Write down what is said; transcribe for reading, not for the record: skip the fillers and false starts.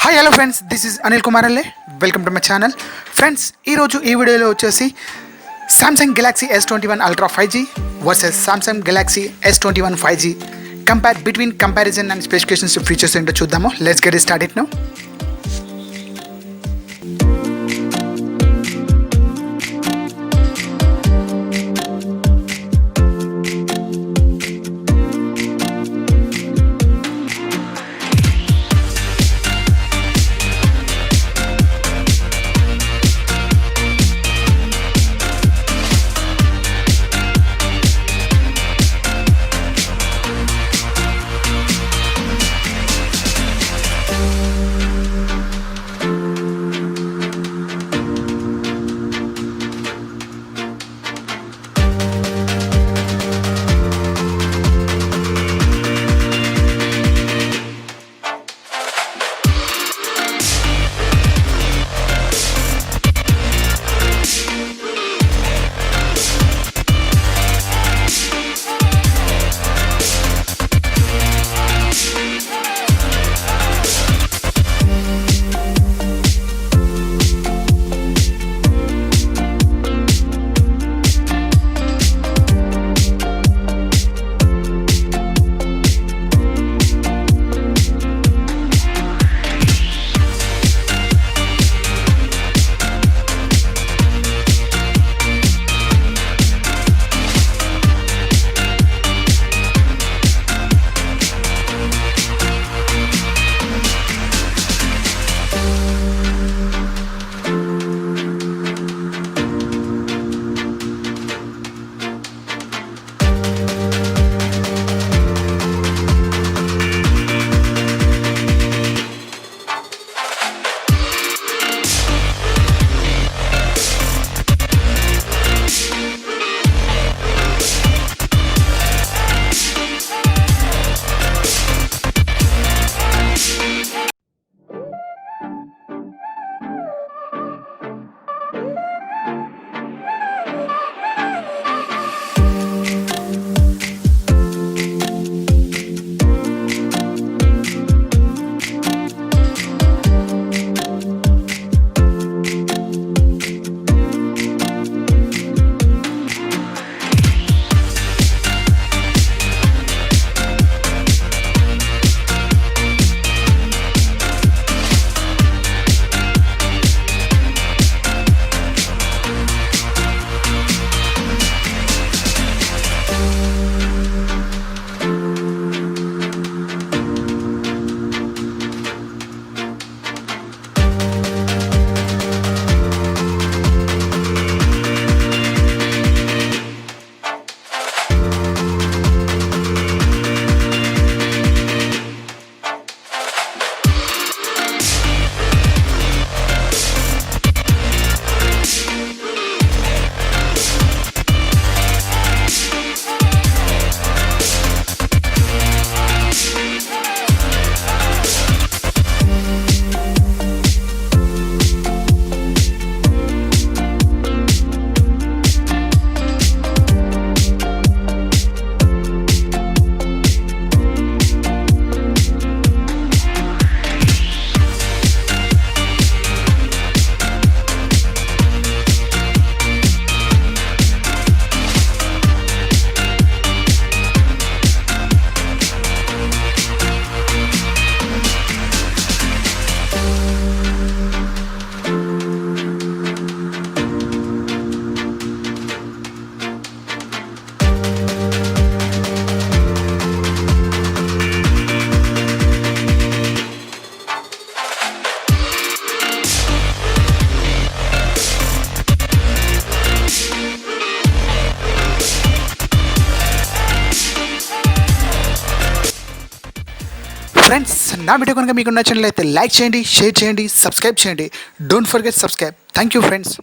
Hi hello friends, this is Anil Kumar Alle. Welcome to my channel. Friends, ఈరోజు ఈ వీడియోలో వచ్చేసి Samsung Galaxy S21 Ultra 5G versus Samsung Galaxy S21 5G comparison and specifications features ఏంటో చూద్దాము. Let's get start it now. Friends, నా video కనుక మీకు నచ్చినట్లయితే లైక్ చేయండి, షేర్ చేయండి, సబ్స్క్రైబ్ చేయండి. Don't forget subscribe. Thank you friends.